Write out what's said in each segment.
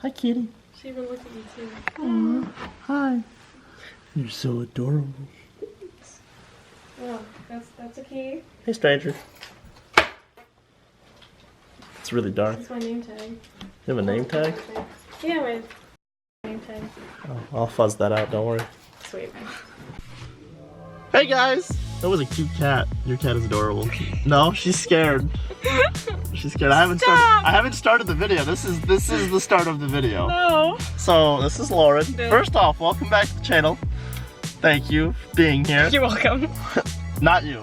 Hi, kitty. She even looked at you too. Aww. Hi. You're so adorable. Oh, that's a key. Hey, stranger. It's really dark. That's my name tag. You have a name tag? Yeah, my name tag. Oh, I'll fuzz that out, don't worry. Sweet. Hey guys! That was a cute cat. Your cat is adorable. No, she's scared. She's scared. I haven't started the video. This is the start of the video. No. So this is Lauren. No. First off, welcome back to the channel. Thank you for being here. You're welcome. Not you.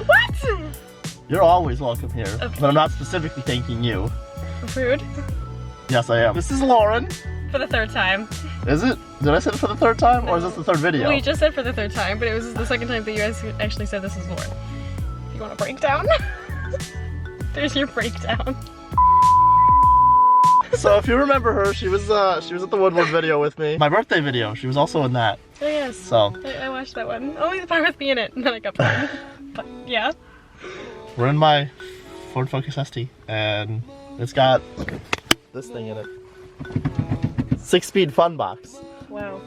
What? You're always welcome here. Okay. But I'm not specifically thanking you. For food? Yes, I am. This is Lauren. For the third time. Is it? Did I say it for the third time? Or is this the third video? We just said for the third time, but it was the second time that you guys actually said this is Lauren. You want a breakdown? There's your breakdown. So if you remember her, she was at the Woodward video with me. My birthday video, she was also in that. Oh yes. So I watched that one. Only the part with me in it, and then I got bored. But yeah. we're in my Ford Focus ST, and it's got this thing in it. 6-speed fun box. Wow.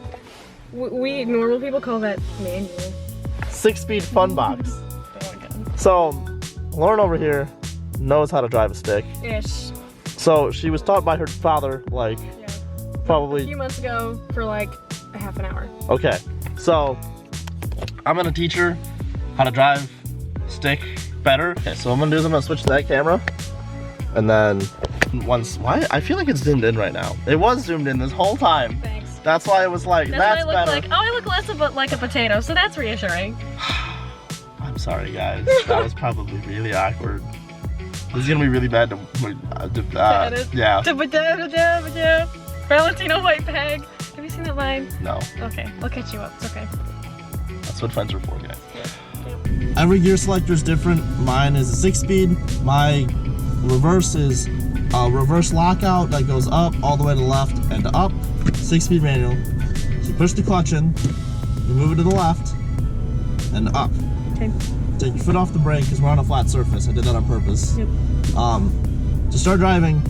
We normal people call that manual. 6-speed fun box. Oh my god. So Lauren over here knows how to drive a stick. Ish. So she was taught by her father, like, Yeah. A probably. few months ago for like a half an hour. Okay, so I'm gonna teach her how to drive stick better. Okay, so what I'm gonna do is I'm gonna switch to that camera, and then why? I feel like it's zoomed in right now. It was zoomed in this whole time. Thanks. That's why it was like, that's why I look better. like, oh, I look less of like a potato, so that's reassuring. I'm sorry, guys. That was probably really awkward. This is gonna be really bad to edit? yeah. Valentino white peg. Have you seen that line? No, Okay, I'll catch you up. It's okay. that's what friends are for, guys. Yep. Every gear selector is different. Mine is a 6-speed. My reverse is a reverse lockout that goes up all the way to the left and to up. 6-speed manual. So you push the clutch in, you move it to the left, and up. Okay. Take your foot off the brake because we're on a flat surface. I did that on purpose. Yep. To start driving,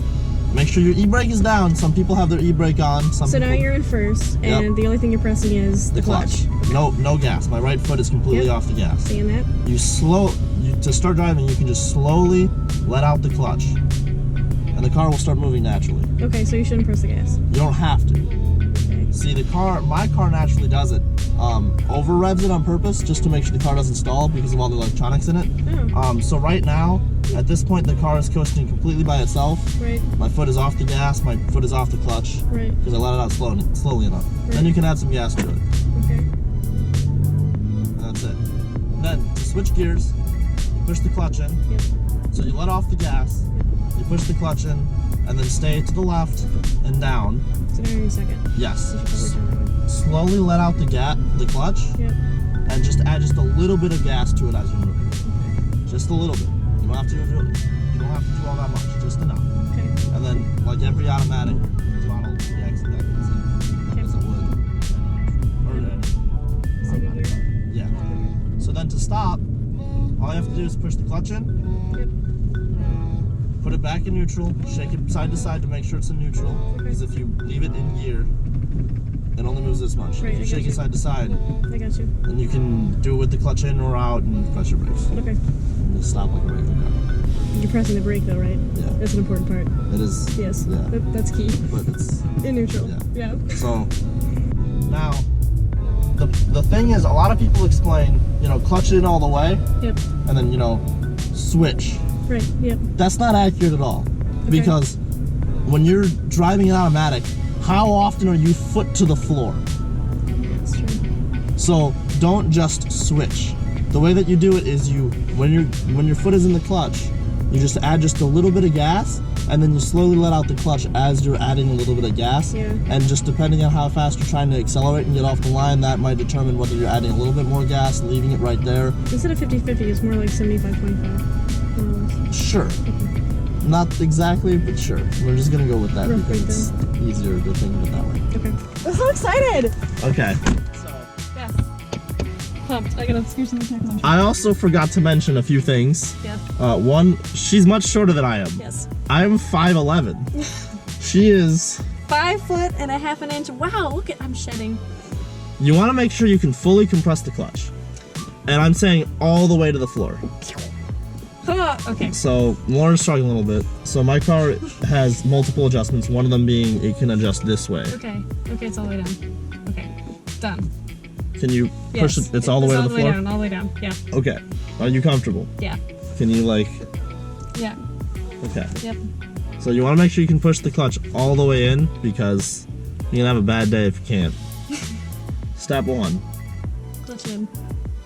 make sure your e-brake is down. Some people have their e-brake on. So now you're in first, and the only thing you're pressing is the clutch. No gas. My right foot is completely off the gas. Seeing that? To start driving, you can just slowly let out the clutch, and the car will start moving naturally. Okay, so you shouldn't press the gas. You don't have to. Okay. See, my car naturally does it. Over revs it on purpose just to make sure the car doesn't stall because of all the electronics in it. Oh. So right now, at this point, the car is coasting completely by itself. Right. My foot is off the gas, my foot is off the clutch. Right. Because I let it out slowly enough. Right. Then you can add some gas to it. Okay. And that's it. Then, to switch gears, you push the clutch in. Yep. So you let off the gas, you push the clutch in, and then stay to the left and down. So now you're in second. Yes. You should probably turn that way. Slowly let out the clutch, Yep. and just add just a little bit of gas to it as you're moving. Just a little bit. You don't have to do all that much, just enough. Okay. And then, like every automatic, throttle reacts exactly the same as it would. Second gear. Yeah. So then to stop, all you have to do is push the clutch in, Yep. put it back in neutral, shake it side to side to make sure it's in neutral. Okay. Because if you leave it in gear, it only moves this much. Right, If you I shake got it side to side, I got you. then you can do it with the clutch in or out and press your brakes. Okay. And just stop like a regular car. You're pressing the brake though, right? Yeah. That's an important part. It is. Yes. Yeah. That's key. But it's. In neutral. Yeah. Yeah. So now the thing is, a lot of people explain, clutch it in all the way, Yep. and then switch. Right. Yep. That's not accurate at all. Okay. Because when you're driving an automatic, how often are you foot to the floor? That's true. So don't just switch. The way that you do it is when your foot is in the clutch, you just add just a little bit of gas, and then you slowly let out the clutch as you're adding a little bit of gas. Yeah. And just depending on how fast you're trying to accelerate and get off the line, that might determine whether you're adding a little bit more gas, leaving it right there. Instead of 50-50, it's more like 75-25. More or less. Sure. Not exactly, but sure. We're just gonna go with that Rough because it's easier to think of it that way. Okay. I'm so excited! Okay. Yes. Pumped. I gotta excuse the technology. I also forgot to mention a few things. Yeah. One, she's much shorter than I am. Yes. I'm 5'11". She is 5.5 inches. Wow, look at, I'm shedding. You want to make sure you can fully compress the clutch. And I'm saying all the way to the floor. Okay. So Lauren's struggling a little bit. So my car has multiple adjustments. One of them being it can adjust this way. Okay, it's all the way down. Okay, done. Can you push it? It's all the way to the floor? Down, all the way down, yeah. Okay. Are you comfortable? Yeah. Can you like... Yeah. Okay. Yep. So you want to make sure you can push the clutch all the way in because you're going to have a bad day if you can't. Step 1. Clutch in.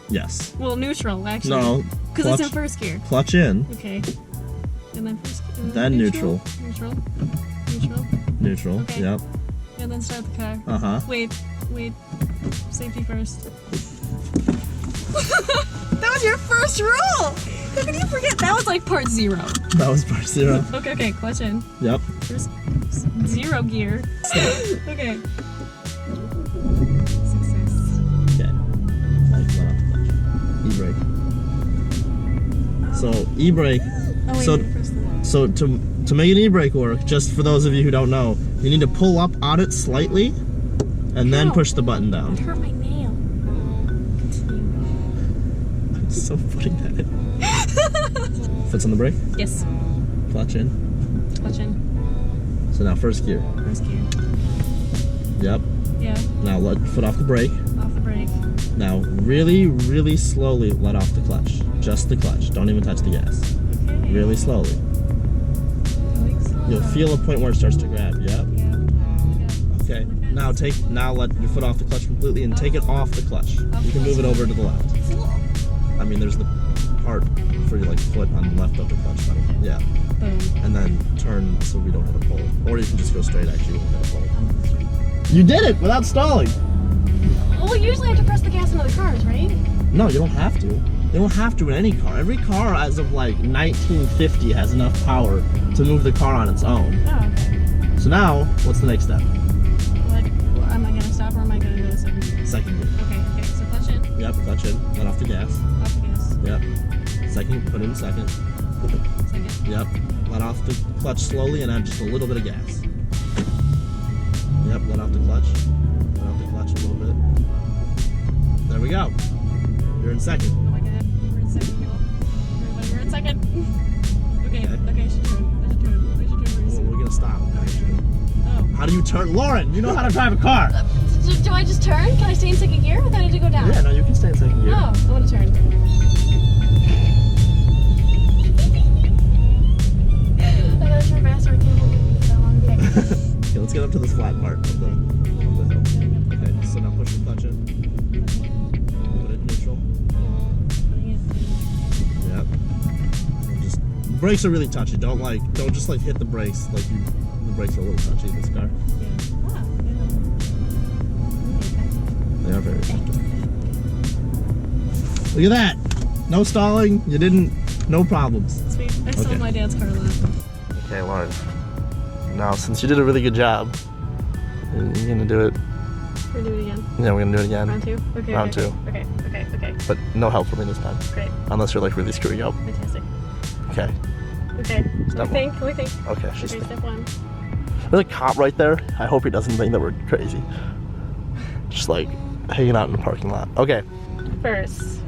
Yes. Well, neutral, actually. No. Because it's in first gear. Clutch in. Okay. And then first gear. Then neutral. Neutral, okay. Yep. And then start the car. Uh-huh. Wait. Safety first. That was your first rule! How could you forget? That was like part 0. That was part 0. Okay, clutch in. Yep. First 0 gear. Okay. Okay. E-brake. So e-brake. Oh, wait, so to make an e-brake work, just for those of you who don't know, you need to pull up on it slightly, and then push the button down. It hurt my nail. Continue. I'm so putting that in. Foot's on the brake. Yes. Clutch in. Clutch in. So now first gear. First gear. Yep. Yeah. Now let foot off the brake. Off the brake. Now really, really slowly let off the clutch. Just the clutch. Don't even touch the gas. Okay. Really slowly. You'll feel a point where it starts to grab. Yep. Yeah. Okay. Now let your foot off the clutch completely and take it off the clutch. You can move it over to the left. I mean, there's the part for your like foot on the left of the clutch pedal. Yeah. And then turn so we don't hit a pole. Or you can just go straight. Actually, we won't hit a pole. You did it without stalling. Well, we usually have to press the gas in other cars, right? No, you don't have to. You don't have to in any car. Every car as of like 1950 has enough power to move the car on its own. Oh, okay. So now, what's the next step? Am I going to stop or am I going to go to second gear? Second gear. Okay, so clutch in. Yep, clutch in. Let off the gas. Off the gas. Yep. Second, put in second. Second. Yep. Let off the clutch slowly and add just a little bit of gas. Yep, let off the clutch. Let off the clutch a little bit. There we go. You're in second. Oh my god, we're in second. We're in second. Okay, I should turn. Well, we're gonna stop, actually. Oh. How do you turn? Lauren, you know how to drive a car. Do I just turn? Can I stay in second gear or do I need to go down? Yeah, no, you can stay in second gear. Oh, I want to turn. I gotta turn faster. I can't hold it for that long. Okay. Okay, let's get up to this flat part of the hill. Okay, so now push the clutch in. Put it in neutral. Yep. And just brakes are really touchy. Don't just like hit the brakes like the brakes are a little touchy in this car. They are very effective. Look at that! No stalling. You didn't. No problems. Sweet. I stole my dad's car last. Okay, Lauren. Now, since you did a really good job, you're gonna do it. We're gonna do it again. Yeah, we're gonna do it again. Round 2? Okay. Round 2. Okay. But no help from me this time. Great. Unless you're like really screwing up. Fantastic. Okay. Okay. Step Let me think. Okay, she's Okay, step 1. There's a cop right there. I hope he doesn't think that we're crazy. Just like hanging out in the parking lot. Okay. First,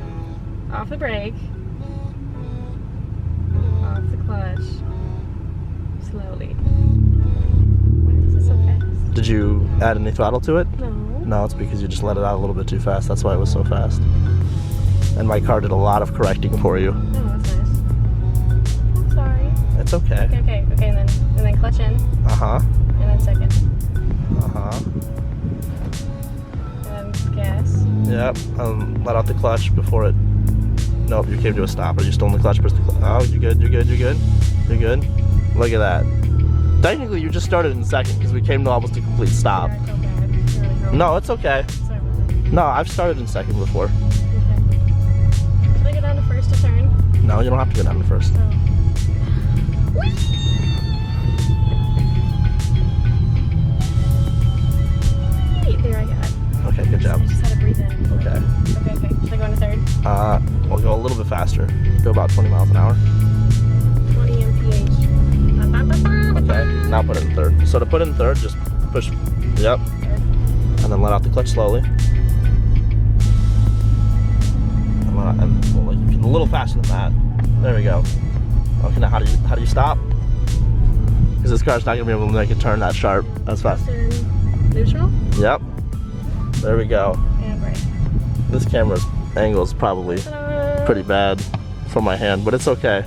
off the brake. Off the clutch. Slowly. Why is it so fast? Did you add any throttle to it? No. No, it's because you just let it out a little bit too fast. That's why it was so fast. And my car did a lot of correcting for you. Oh, that's nice. I'm sorry. It's okay. Okay, and then clutch in. Uh-huh. And then second. Uh-huh. And then gas. Yep. Let out the clutch before it... Nope, you came to a stop. Are you still in the clutch? Push the clutch. Oh, you're good. You're good. Look at that. Technically, you just started in second because we came to almost a complete stop. I feel bad. Really No, it's okay. Sorry about that. No, I've started in second before. Okay. Should I go down to first to turn? No, you don't have to go down to first. Oh. There, I got it. Okay, good job. I just had to breathe in. Okay. Okay. Should I go into third? We'll go a little bit faster. Go about 20 miles an hour. 20 mph. Okay, now put it in third. So to put it in third, just Push. Yep. And then let out the clutch slowly. And well, like, a little faster than that. There we go. Okay, now how do you stop? Because this car's not gonna be able to make a turn that sharp. That's fast. Neutral? Yep. There we go. And brake. This camera's angle is probably pretty bad from my hand, but it's okay.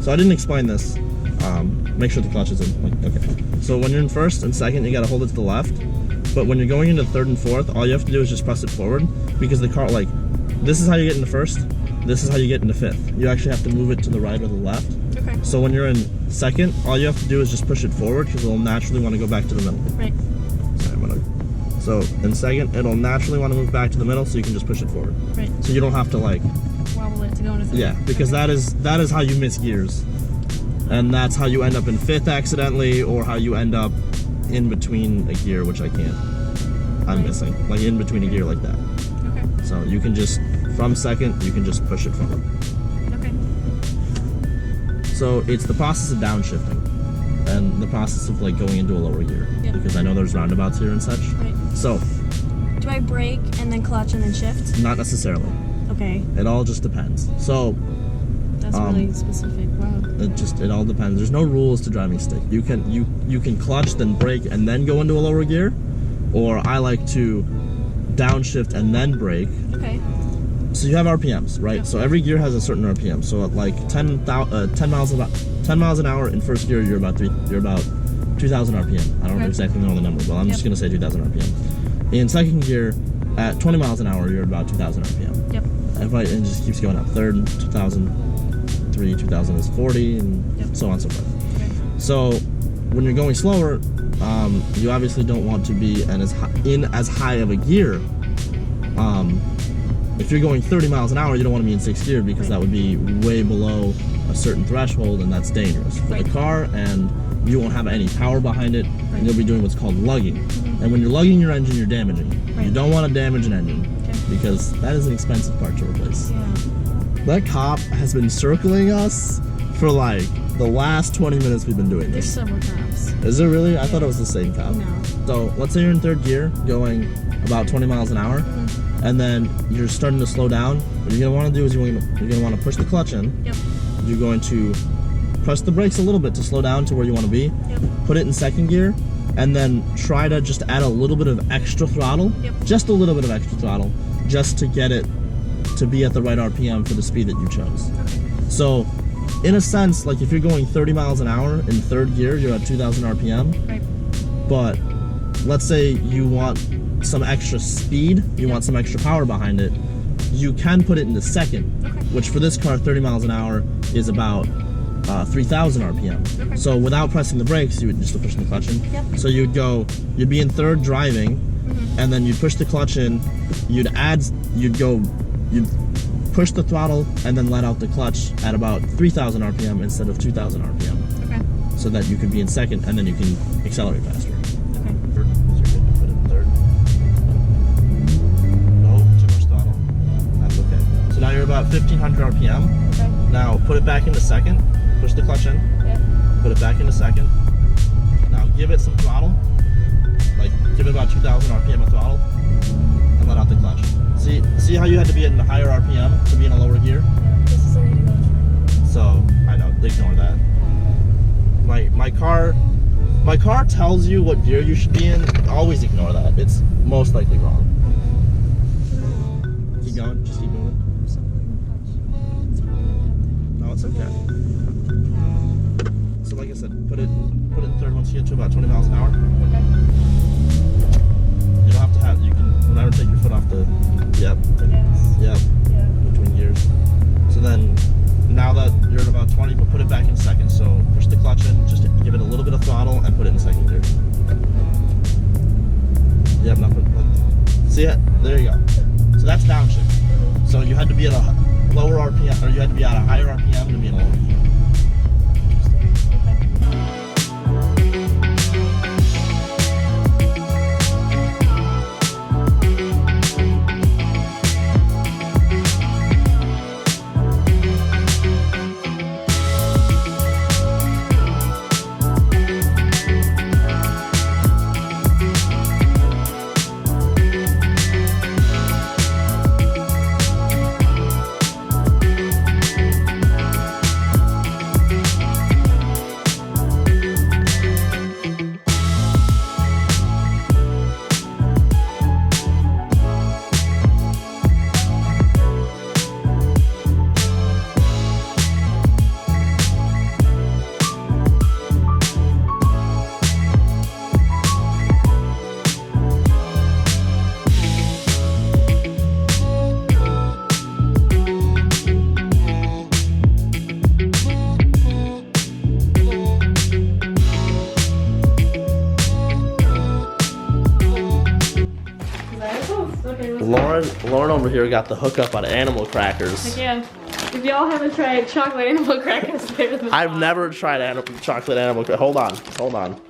So I didn't explain this. Make sure the clutch is in. Okay. So when you're in first and second, you gotta hold it to the left. But when you're going into third and fourth, all you have to do is just press it forward, because the car, like, this is how you get into first. This is how you get into fifth. You actually have to move it to the right or the left. Okay. So when you're in second, all you have to do is just push it forward, because it'll naturally want to go back to the middle. Right. Sorry, so in second, it'll naturally want to move back to the middle, so you can just push it forward. Right. So you don't have to like wobble it to go into third. Yeah, because that is how you miss gears, and that's how you end up in fifth accidentally, or how you end up in between a gear, which I'm missing, like in between a gear like that. Okay. So you can just, from second, you can just push it forward. Okay. So it's the process of downshifting, and the process of like going into a lower gear, Yep. because I know there's roundabouts here and such. Right. So Do I brake and then clutch and then shift? not necessarily. Okay. It all just depends. So That's really specific. Wow. it all depends. There's no rules to driving stick. You can clutch, then brake, and then go into a lower gear, or I like to downshift and then brake. Okay. So you have RPMs, right? Yeah. So every gear has a certain RPM. So at like 10 miles an hour in first gear, you're about 2,000 RPM. I don't exactly know the number, but I'm just gonna say 2,000 RPM. In second gear, at 20 miles an hour, you're about 2,000 RPM. Yep. And it just keeps going up. Third, 2,000, 2,000 is 40, and so on and so forth. Okay. So when you're going slower, you obviously don't want to be in as high of a gear. If you're going 30 miles an hour, you don't want to be in sixth gear, because that would be way below a certain threshold, and that's dangerous for the car, and you won't have any power behind it, and you'll be doing what's called lugging. And when you're lugging your engine, you're damaging. You don't want to damage an engine, because that is an expensive part to replace. Yeah. That cop has been circling us for like the last 20 minutes we've been doing There's this. several cops. Is it really? I thought it was the same cop. No. So let's say you're in third gear going about 20 miles an hour, and then you're starting to slow down. What you're going to want to do is you're going to want to push the clutch in. Yep. You're going to press the brakes a little bit to slow down to where you want to be. Yep. Put it in second gear, and then try to just add a little bit of extra throttle. Yep. Just a little bit of extra throttle, just to get it to be at the right RPM for the speed that you chose. So in a sense, like if you're going 30 miles an hour in third gear, you're at 2,000 RPM. Right. But let's say you want some extra speed, you want some extra power behind it, you can put it into second, which for this car, 30 miles an hour is about 3,000 RPM. So without pressing the brakes, you would just push the clutch in. Yep. So you'd be in third driving, and then you'd push the clutch in, you'd push the throttle, and then let out the clutch at about 3,000 RPM instead of 2,000 RPM. Okay. So that you could be in second, and then you can accelerate faster. Okay. Put it in third. No, too much throttle. That's okay. So now you're about 1,500 RPM. Okay. Now put it back into second. Push the clutch in. Yep. Put it back into second. Now give it some throttle. Like give it about 2,000 RPM of throttle, and let out the clutch. See how you had to be in a higher RPM to be in a lower gear? Yeah. This is a way to go. So I know, ignore that. My car tells you what gear you should be in. Always ignore that. It's most likely wrong. Keep going. Just keep moving. No, it's okay. So like I said, put it in third once you get to about 20 miles an hour. Okay. You don't have to have. You can never take your foot off the. Yep. The gas. Yep. Yeah. Between gears. So then, now that you're at about 20, but put it back in second. So push the clutch in, just give it a little bit of throttle, and put it in second gear. Yep, nothing. See it? There you go. So that's downshift. So you had to be at a lower RPM, or you had to be at a higher RPM to be in a lower gear. Lauren over here got the hookup on animal crackers. Heck yeah. If y'all haven't tried chocolate animal crackers, they're the I've bomb. never tried chocolate animal crackers. Hold on.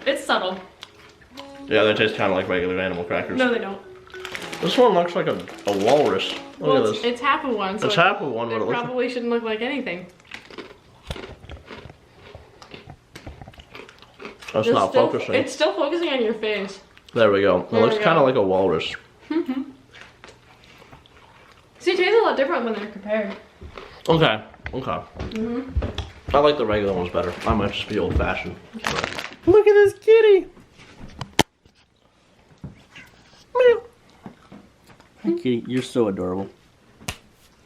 It's subtle. Yeah, they taste kind of like regular animal crackers. No, they don't. This one looks like a walrus. Look Well, at this. it's half of one, so It's half of one, but it looks probably shouldn't look like anything. That's not focusing. It's still focusing on your face. There we go. It There looks we kind of go. like a walrus. See, it tastes a lot different when they're compared. Okay. I like the regular ones better. I might just be old-fashioned. Look at this kitty. Meow. Hi, kitty. You're so adorable.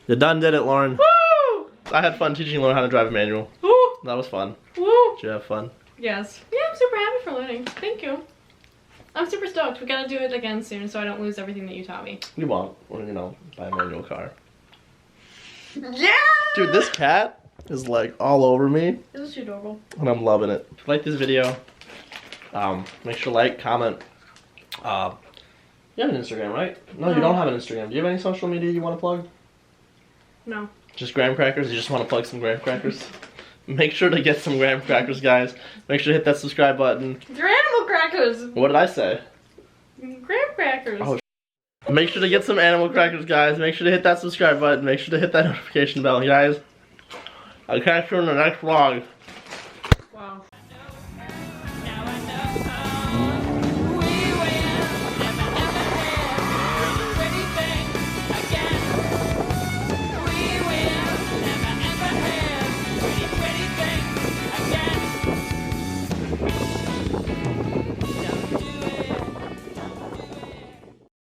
You done did it, Lauren. Woo! I had fun teaching Lauren how to drive a manual. Woo! That was fun. Woo! Did you have fun? Yes. Yeah, I'm super happy for learning. Thank you. I'm super stoked. We gotta do it again soon so I don't lose everything that you taught me. You won't. Or, you know, buy a manual car. Yeah! Dude, this cat is like all over me. This is adorable. And I'm loving it. If you like this video, make sure to like, comment. You have an Instagram, right? No, you don't have an Instagram. Do you have any social media you want to plug? No. Just graham crackers? You just want to plug some graham crackers? Make sure to get some graham crackers, guys. Make sure to hit that subscribe button. They're animal crackers! What did I say? Graham crackers. Oh, make sure to get some animal crackers, guys. Make sure to hit that subscribe button. Make sure to hit that notification bell, guys. I'll catch you in the next vlog.